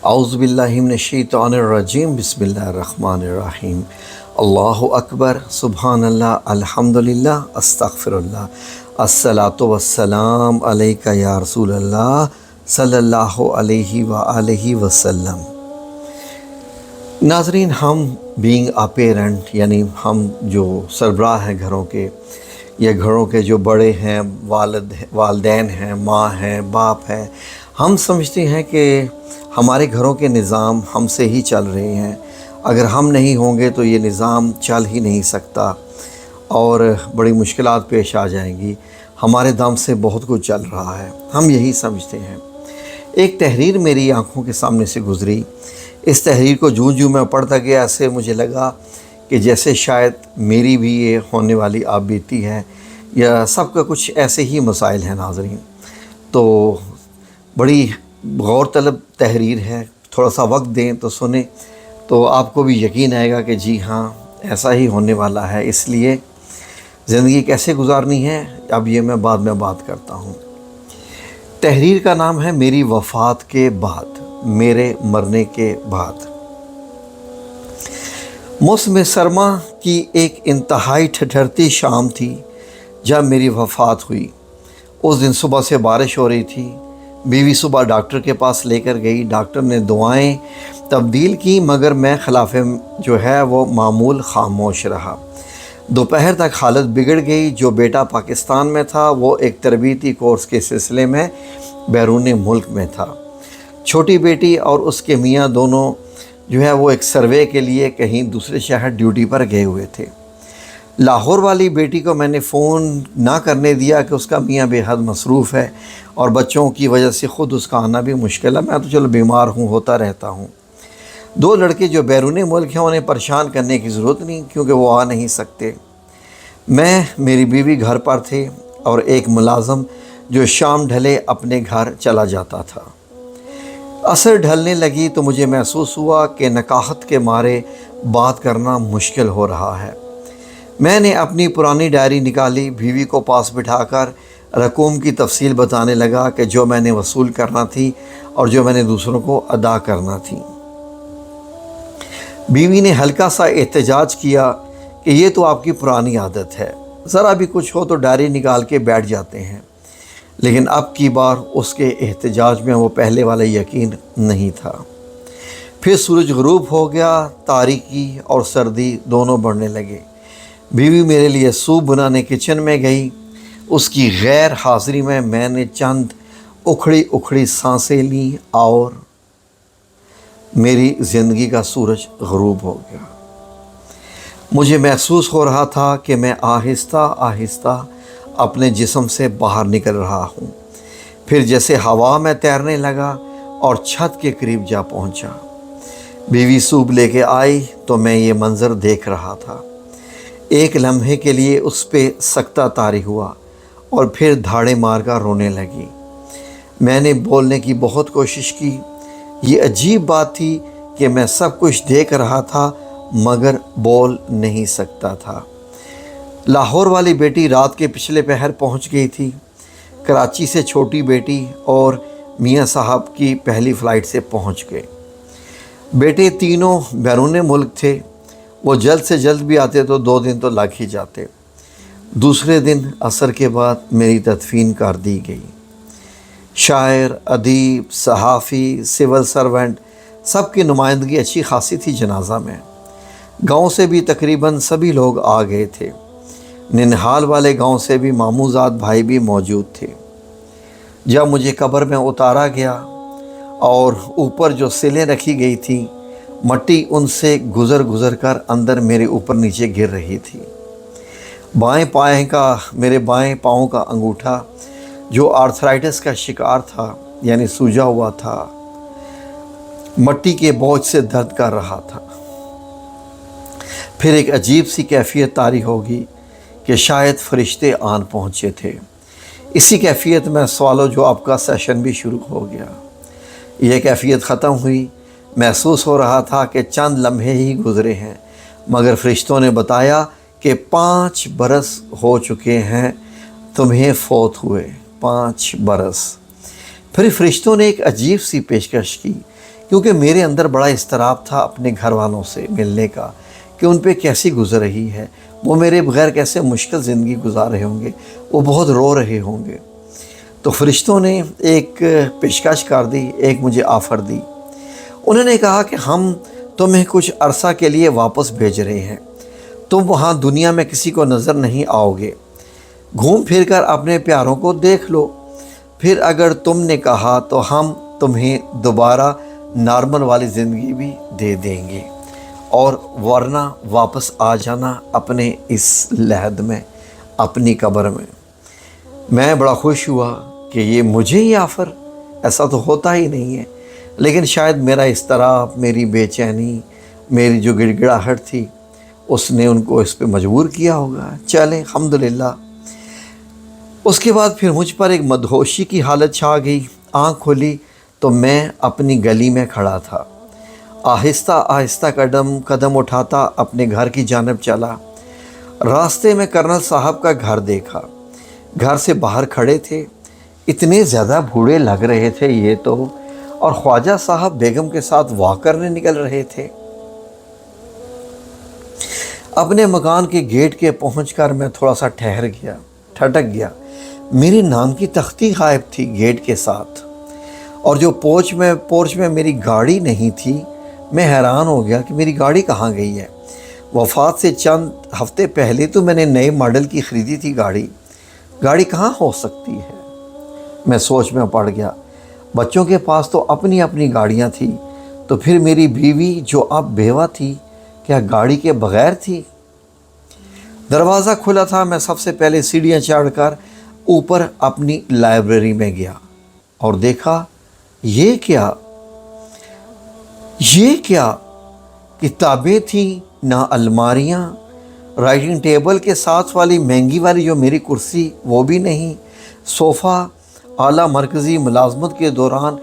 اعوذ باللہ من الشیطان الرجیم بسم اللہ الرحمن الرحیم اللہ اکبر سبحان اللہ الحمدللہ استغفر اللہ الصلاۃ والسلام علیک یا رسول اللہ صلی اللہ علیہ وآلہ وسلم۔ ناظرین، ہم بینگ اے پیرنٹ یعنی ہم جو سربراہ ہیں گھروں کے یا گھروں کے جو بڑے ہیں، والدین ہیں، ماں ہیں، باپ ہیں، ہم سمجھتے ہیں کہ ہمارے گھروں کے نظام ہم سے ہی چل رہے ہیں، اگر ہم نہیں ہوں گے تو یہ نظام چل ہی نہیں سکتا اور بڑی مشکلات پیش آ جائیں گی، ہمارے دم سے بہت کچھ چل رہا ہے، ہم یہی سمجھتے ہیں۔ ایک تحریر میری آنکھوں کے سامنے سے گزری، اس تحریر کو جوں میں پڑھتا گیا ایسے مجھے لگا کہ جیسے شاید میری بھی یہ ہونے والی آپ بیتی ہے یا سب کا کچھ ایسے ہی مسائل ہیں۔ ناظرین، تو بڑی غور طلب تحریر ہے، تھوڑا سا وقت دیں تو سنیں تو آپ کو بھی یقین آئے گا کہ جی ہاں ایسا ہی ہونے والا ہے، اس لیے زندگی کیسے گزارنی ہے اب یہ میں بعد میں بات کرتا ہوں۔ تحریر کا نام ہے میری وفات کے بعد، میرے مرنے کے بعد۔ موسم سرما کی ایک انتہائی ٹھٹھرتی شام تھی جب میری وفات ہوئی۔ اس دن صبح سے بارش ہو رہی تھی۔ بیوی صبح ڈاکٹر کے پاس لے کر گئی، ڈاکٹر نے دعائیں تبدیل کی مگر میں خلاف جو ہے وہ معمول خاموش رہا۔ دوپہر تک حالت بگڑ گئی۔ جو بیٹا پاکستان میں تھا وہ ایک تربیتی کورس کے سلسلے میں بیرون ملک میں تھا۔ چھوٹی بیٹی اور اس کے میاں دونوں جو ہے وہ ایک سروے کے لیے کہیں دوسرے شہر ڈیوٹی پر گئے ہوئے تھے۔ لاہور والی بیٹی کو میں نے فون نہ کرنے دیا کہ اس کا میاں بے حد مصروف ہے اور بچوں کی وجہ سے خود اس کا آنا بھی مشکل ہے، میں تو چلو بیمار ہوں، ہوتا رہتا ہوں۔ دو لڑکے جو بیرون ملک ہیں انہیں پریشان کرنے کی ضرورت نہیں کیونکہ وہ آ نہیں سکتے۔ میں، میری بیوی گھر پر تھے اور ایک ملازم جو شام ڈھلے اپنے گھر چلا جاتا تھا۔ عصر ڈھلنے لگی تو مجھے محسوس ہوا کہ نکاہت کے مارے بات کرنا مشکل ہو رہا ہے۔ میں نے اپنی پرانی ڈائری نکالی، بیوی کو پاس بٹھا کر رقوم کی تفصیل بتانے لگا کہ جو میں نے وصول کرنا تھی اور جو میں نے دوسروں کو ادا کرنا تھی۔ بیوی نے ہلکا سا احتجاج کیا کہ یہ تو آپ کی پرانی عادت ہے، ذرا بھی کچھ ہو تو ڈائری نکال کے بیٹھ جاتے ہیں، لیکن اب کی بار اس کے احتجاج میں وہ پہلے والا یقین نہیں تھا۔ پھر سورج غروب ہو گیا، تاریکی اور سردی دونوں بڑھنے لگے۔ بیوی میرے لیے سوپ بنانے کچن میں گئی۔ اس کی غیر حاضری میں میں نے چند اکھڑی سانسیں لیں اور میری زندگی کا سورج غروب ہو گیا۔ مجھے محسوس ہو رہا تھا کہ میں آہستہ آہستہ اپنے جسم سے باہر نکل رہا ہوں، پھر جیسے ہوا میں تیرنے لگا اور چھت کے قریب جا پہنچا۔ بیوی سوپ لے کے آئی تو میں یہ منظر دیکھ رہا تھا۔ ایک لمحے کے لیے اس پہ سکتہ طاری ہوا اور پھر دھاڑے مار کر رونے لگی۔ میں نے بولنے کی بہت کوشش کی۔ یہ عجیب بات تھی کہ میں سب کچھ دیکھ رہا تھا مگر بول نہیں سکتا تھا۔ لاہور والی بیٹی رات کے پچھلے پہر پہنچ گئی تھی۔ کراچی سے چھوٹی بیٹی اور میاں صاحب کی پہلی فلائٹ سے پہنچ گئے۔ بیٹے تینوں بیرون ملک تھے، وہ جلد سے جلد بھی آتے تو 2 دن تو لگ ہی جاتے۔ دوسرے دن عصر کے بعد میری تدفین کر دی گئی۔ شاعر، ادیب، صحافی، سول سرونٹ سب کی نمائندگی اچھی خاصی تھی جنازہ میں۔ گاؤں سے بھی تقریباً سبھی لوگ آ گئے تھے۔ ننہال والے گاؤں سے بھی ماموزاد بھائی بھی موجود تھے۔ جب مجھے قبر میں اتارا گیا اور اوپر جو سلیں رکھی گئی تھیں، مٹی ان سے گزر کر اندر میرے اوپر نیچے گر رہی تھی۔ میرے بائیں پاؤں کا انگوٹھا جو آرتھرائٹس کا شکار تھا یعنی سوجا ہوا تھا، مٹی کے بوجھ سے درد کر رہا تھا۔ پھر ایک عجیب سی کیفیت طاری ہوگی کہ شاید فرشتے آن پہنچے تھے۔ اسی کیفیت میں سوال و جواب کا سیشن بھی شروع ہو گیا۔ یہ کیفیت ختم ہوئی، محسوس ہو رہا تھا کہ چند لمحے ہی گزرے ہیں مگر فرشتوں نے بتایا کہ 5 برس ہو چکے ہیں تمہیں فوت ہوئے، 5 برس۔ پھر فرشتوں نے ایک عجیب سی پیشکش کی، کیونکہ میرے اندر بڑا اضطراب تھا اپنے گھر والوں سے ملنے کا کہ ان پہ کیسی گزر رہی ہے، وہ میرے بغیر کیسے مشکل زندگی گزار رہے ہوں گے، وہ بہت رو رہے ہوں گے۔ تو فرشتوں نے ایک پیشکش کر دی، ایک مجھے آفر دی۔ انہوں نے کہا کہ ہم تمہیں کچھ عرصہ کے لیے واپس بھیج رہے ہیں، تم وہاں دنیا میں کسی کو نظر نہیں آؤ گے، گھوم پھر کر اپنے پیاروں کو دیکھ لو، پھر اگر تم نے کہا تو ہم تمہیں دوبارہ نارمل والی زندگی بھی دے دیں گے، اور ورنہ واپس آ جانا اپنے اس لحد میں، اپنی قبر میں۔ میں بڑا خوش ہوا کہ یہ مجھے ہی آفر، ایسا تو ہوتا ہی نہیں ہے، لیکن شاید میرا اضطراب، میری بے چینی، میری جو گڑ گڑاہٹ تھی، اس نے ان کو اس پہ مجبور کیا ہوگا۔ چلیں الحمدللہ۔ اس کے بعد پھر مجھ پر ایک مدہوشی کی حالت چھا گئی۔ آنکھ کھلی تو میں اپنی گلی میں کھڑا تھا، آہستہ آہستہ قدم اٹھاتا اپنے گھر کی جانب چلا۔ راستے میں کرنل صاحب کا گھر دیکھا، گھر سے باہر کھڑے تھے، اتنے زیادہ بوڑھے لگ رہے تھے یہ تو، اور خواجہ صاحب بیگم کے ساتھ واک کرنے نکل رہے تھے۔ اپنے مکان کے گیٹ کے پہنچ کر میں تھوڑا سا ٹھٹک گیا۔ میری نام کی تختی غائب تھی گیٹ کے ساتھ، اور جو پورچ میں میری گاڑی نہیں تھی۔ میں حیران ہو گیا کہ میری گاڑی کہاں گئی ہے۔ وفات سے چند ہفتے پہلے تو میں نے نئے ماڈل کی خریدی تھی گاڑی کہاں ہو سکتی ہے؟ میں سوچ میں پڑ گیا۔ بچوں کے پاس تو اپنی اپنی گاڑیاں تھیں، تو پھر میری بیوی جو اب بیوہ تھی کیا گاڑی کے بغیر تھی؟ دروازہ کھلا تھا۔ میں سب سے پہلے سیڑھیاں چڑھ کر اوپر اپنی لائبریری میں گیا اور دیکھا یہ کیا کتابیں تھیں، نہ الماریاں، رائٹنگ ٹیبل کے ساتھ والی مہنگی والی جو میری کرسی وہ بھی نہیں، صوفہ، اعلیٰ مرکزی ملازمت کے دوران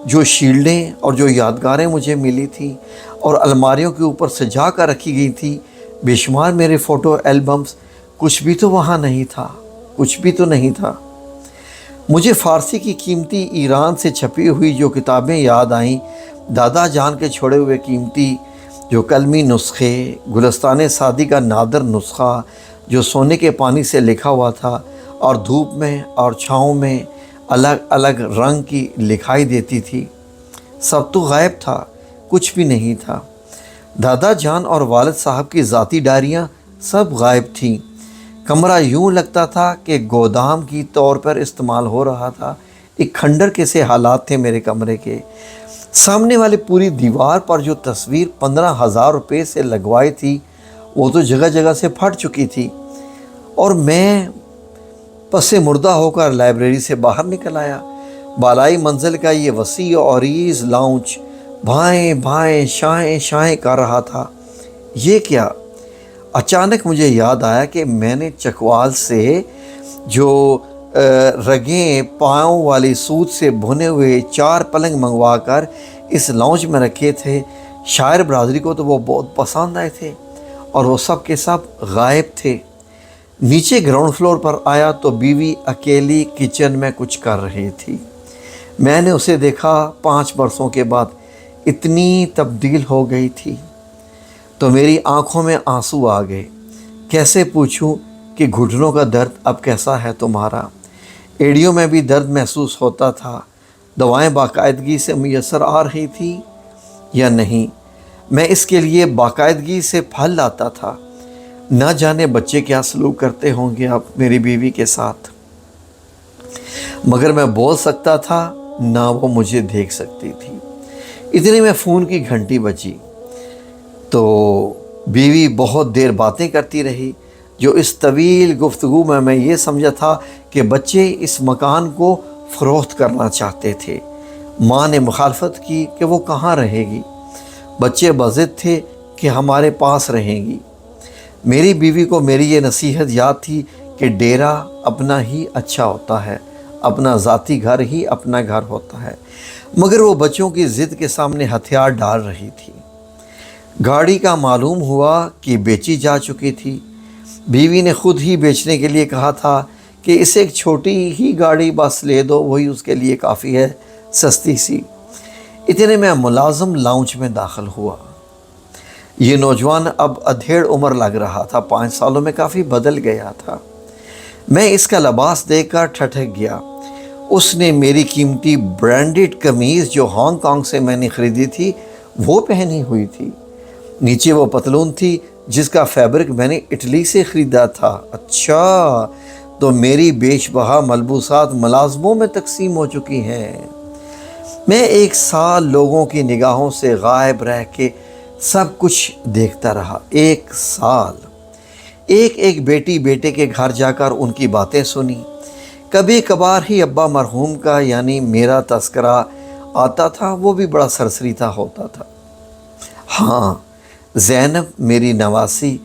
جو شیلڈیں اور جو یادگاریں مجھے ملی تھیں اور الماریوں کے اوپر سجا کر رکھی گئی تھی بے شمار میرے فوٹو البمز، کچھ بھی تو وہاں نہیں تھا، کچھ بھی تو نہیں تھا۔ مجھے فارسی کی قیمتی ایران سے چھپی ہوئی جو کتابیں یاد آئیں، دادا جان کے چھوڑے ہوئے قیمتی جو قلمی نسخے، گلستان سعدی کا نادر نسخہ جو سونے کے پانی سے لکھا ہوا تھا اور دھوپ میں اور چھاؤں میں الگ الگ رنگ کی لکھائی دیتی تھی، سب تو غائب تھا، کچھ بھی نہیں تھا۔ دادا جان اور والد صاحب کی ذاتی ڈائریاں سب غائب تھیں۔ کمرہ یوں لگتا تھا کہ گودام کی طور پر استعمال ہو رہا تھا۔ ایک کھنڈر کے سے حالات تھے میرے کمرے کے۔ سامنے والے پوری دیوار پر جو تصویر 15,000 روپے سے لگوائی تھی وہ تو جگہ جگہ سے پھٹ چکی تھی، اور میں پس مردہ ہو کر لائبریری سے باہر نکل آیا۔ بالائی منزل کا یہ وسیع و عریض لاؤنج بھائیں بھائیں شائیں شائیں کر رہا تھا۔ یہ کیا؟ اچانک مجھے یاد آیا کہ میں نے چکوال سے جو رگیں پاؤں والی سوت سے بھنے ہوئے 4 پلنگ منگوا کر اس لاؤنج میں رکھے تھے، شاعر برادری کو تو وہ بہت پسند آئے تھے، اور وہ سب کے سب غائب تھے۔ نیچے گراؤنڈ فلور پر آیا تو بیوی اکیلی کچن میں کچھ کر رہی تھی۔ میں نے اسے دیکھا 5 برسوں کے بعد، اتنی تبدیل ہو گئی تھی تو میری آنکھوں میں آنسو آ گئے۔ کیسے پوچھوں کہ گھٹنوں کا درد اب کیسا ہے تمہارا؟ ایڑیوں میں بھی درد محسوس ہوتا تھا۔ دوائیں باقاعدگی سے میسر آ رہی تھی یا نہیں؟ میں اس کے لیے باقاعدگی سے پھل لاتا تھا۔ نہ جانے بچے کیا سلوک کرتے ہوں گے اب میری بیوی کے ساتھ، مگر میں بول سکتا تھا نہ وہ مجھے دیکھ سکتی تھی۔ اتنے میں فون کی گھنٹی بجی تو بیوی بہت دیر باتیں کرتی رہی۔ جو اس طویل گفتگو میں یہ سمجھا تھا کہ بچے اس مکان کو فروخت کرنا چاہتے تھے۔ ماں نے مخالفت کی کہ وہ کہاں رہے گی، بچے بضد تھے کہ ہمارے پاس رہیں گی۔ میری بیوی کو میری یہ نصیحت یاد تھی کہ ڈیرا اپنا ہی اچھا ہوتا ہے، اپنا ذاتی گھر ہی اپنا گھر ہوتا ہے، مگر وہ بچوں کی ضد کے سامنے ہتھیار ڈال رہی تھی۔ گاڑی کا معلوم ہوا کہ بیچی جا چکی تھی۔ بیوی نے خود ہی بیچنے کے لیے کہا تھا کہ اسے ایک چھوٹی ہی گاڑی بس لے دو، وہی اس کے لیے کافی ہے، سستی سی۔ اتنے میں ملازم لاؤنج میں داخل ہوا۔ یہ نوجوان اب ادھیڑ عمر لگ رہا تھا، 5 سالوں میں کافی بدل گیا تھا۔ میں اس کا لباس دیکھ کر ٹھٹک گیا۔ اس نے میری قیمتی برانڈڈ قمیض جو ہانگ کانگ سے میں نے خریدی تھی وہ پہنی ہوئی تھی۔ نیچے وہ پتلون تھی جس کا فیبرک میں نے اٹلی سے خریدا تھا۔ اچھا، تو میری بیش بہا ملبوسات ملازموں میں تقسیم ہو چکی ہیں۔ میں 1 سال لوگوں کی نگاہوں سے غائب رہ کے سب کچھ دیکھتا رہا۔ 1 سال ایک بیٹی بیٹے کے گھر جا کر ان کی باتیں سنی۔ کبھی کبھار ہی ابا مرحوم کا یعنی میرا تذکرہ آتا تھا، وہ بھی بڑا سرسری ہوتا تھا۔ ہاں، زینب میری نواسی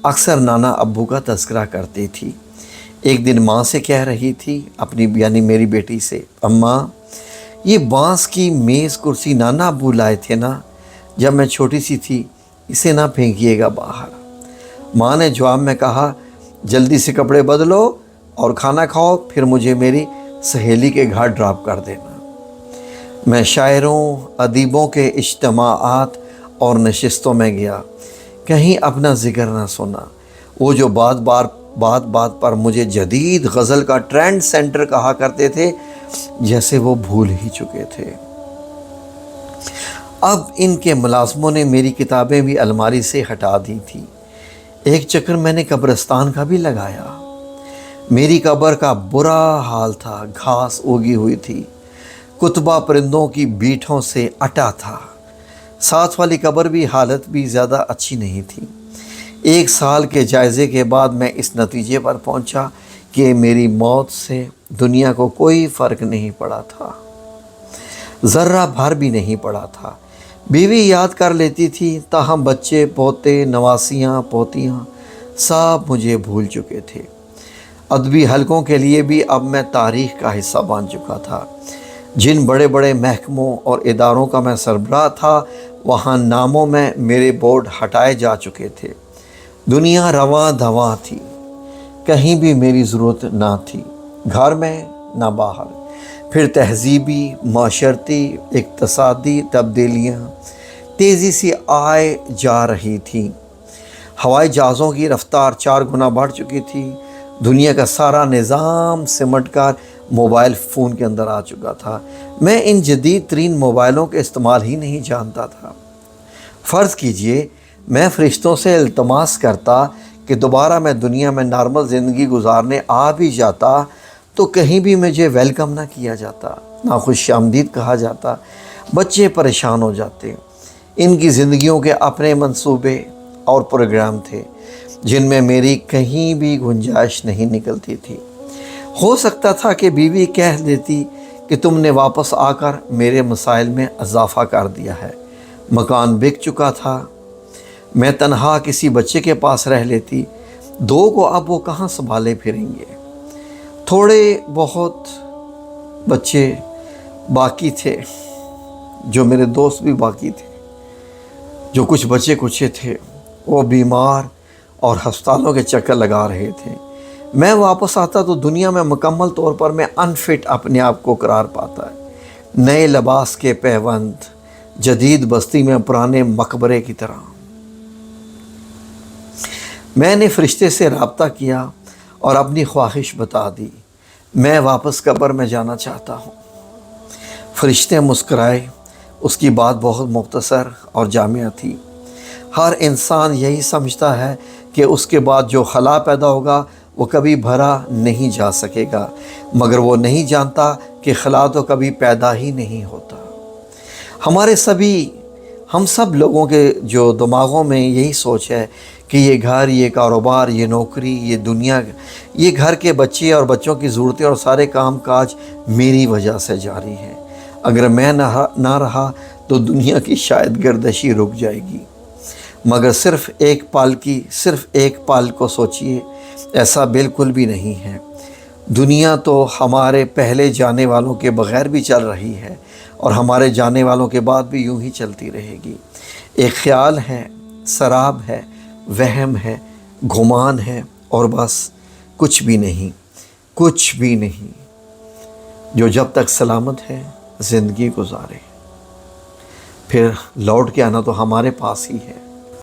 اکثر نانا ابو کا تذکرہ کرتی تھی۔ ایک دن ماں سے کہہ رہی تھی، اپنی یعنی میری بیٹی سے، اماں یہ بانس کی میز کرسی نانا ابو لائے تھے نا جب میں چھوٹی سی تھی، اسے نہ پھینکیے گا باہر۔ ماں نے جواب میں کہا، جلدی سے کپڑے بدلو اور کھانا کھاؤ، پھر مجھے میری سہیلی کے گھر ڈراپ کر دینا۔ میں شاعروں ادیبوں کے اجتماعات اور نشستوں میں گیا، کہیں اپنا ذکر نہ سنا۔ وہ جو بات پر مجھے جدید غزل کا ٹرینڈ سینٹر کہا کرتے تھے، جیسے وہ بھول ہی چکے تھے۔ اب ان کے ملازموں نے میری کتابیں بھی الماری سے ہٹا دی تھی۔ ایک چکر میں نے قبرستان کا بھی لگایا۔ میری قبر کا برا حال تھا، گھاس اگی ہوئی تھی، کتبہ پرندوں کی بیٹھوں سے اٹا تھا۔ ساتھ والی قبر بھی حالت بھی زیادہ اچھی نہیں تھی۔ 1 سال کے جائزے کے بعد میں اس نتیجے پر پہنچا کہ میری موت سے دنیا کو کوئی فرق نہیں پڑا تھا، ذرہ بھر بھی نہیں پڑا تھا۔ بیوی یاد کر لیتی تھی، تاہم بچے پوتے نواسیاں پوتیاں سب مجھے بھول چکے تھے۔ ادبی حلقوں کے لیے بھی اب میں تاریخ کا حصہ بن چکا تھا۔ جن بڑے بڑے محکموں اور اداروں کا میں سربراہ تھا، وہاں ناموں میں میرے بورڈ ہٹائے جا چکے تھے۔ دنیا رواں دواں تھی، کہیں بھی میری ضرورت نہ تھی، گھر میں نہ باہر۔ پھر تہذیبی، معاشرتی، اقتصادی تبدیلیاں تیزی سے آئے جا رہی تھیں۔ ہوائی جہازوں کی رفتار 4 گنا بڑھ چکی تھی۔ دنیا کا سارا نظام سمٹ کر موبائل فون کے اندر آ چکا تھا۔ میں ان جدید ترین موبائلوں کے استعمال ہی نہیں جانتا تھا۔ فرض کیجئے میں فرشتوں سے التماس کرتا کہ دوبارہ میں دنیا میں نارمل زندگی گزارنے آ بھی جاتا تو کہیں بھی مجھے ویلکم نہ کیا جاتا، نہ خوش آمدید کہا جاتا۔ بچے پریشان ہو جاتے۔ ان کی زندگیوں کے اپنے منصوبے اور پروگرام تھے جن میں میری کہیں بھی گنجائش نہیں نکلتی تھی۔ ہو سکتا تھا کہ بیوی کہہ دیتی کہ تم نے واپس آ کر میرے مسائل میں اضافہ کر دیا ہے، مکان بک چکا تھا۔ میں تنہا کسی بچے کے پاس رہ لیتی، 2 کو اب وہ کہاں سنبھالے پھریں گے۔ تھوڑے بہت بچے باقی تھے، جو میرے دوست بھی باقی تھے، جو کچھ بچے کچھ تھے، وہ بیمار اور ہسپتالوں کے چکر لگا رہے تھے۔ میں واپس آتا تو دنیا میں مکمل طور پر میں انفٹ اپنے آپ کو قرار پاتا ہے، نئے لباس کے پیوند، جدید بستی میں پرانے مقبرے کی طرح۔ میں نے فرشتے سے رابطہ کیا اور اپنی خواہش بتا دی، میں واپس قبر میں جانا چاہتا ہوں۔ فرشتے مسکرائے۔ اس کی بات بہت مختصر اور جامع تھی۔ ہر انسان یہی سمجھتا ہے کہ اس کے بعد جو خلا پیدا ہوگا وہ کبھی بھرا نہیں جا سکے گا، مگر وہ نہیں جانتا کہ خلا تو کبھی پیدا ہی نہیں ہوتا۔ ہم سب لوگوں کے جو دماغوں میں یہی سوچ ہے کہ یہ گھر، یہ کاروبار، یہ نوکری، یہ دنیا، یہ گھر کے بچے اور بچوں کی ضرورتیں اور سارے کام کاج میری وجہ سے جاری ہیں۔ اگر میں نہ رہا تو دنیا کی شاید گردشی رک جائے گی۔ مگر صرف ایک پل کو سوچئے، ایسا بالکل بھی نہیں ہے۔ دنیا تو ہمارے پہلے جانے والوں کے بغیر بھی چل رہی ہے اور ہمارے جانے والوں کے بعد بھی یوں ہی چلتی رہے گی۔ ایک خیال ہے، سراب ہے، وہم ہے، گمان ہے اور بس کچھ بھی نہیں۔ کچھ بھی نہیں، جو جب تک سلامت ہے زندگی گزارے، پھر لوٹ کے آنا تو ہمارے پاس ہی ہے۔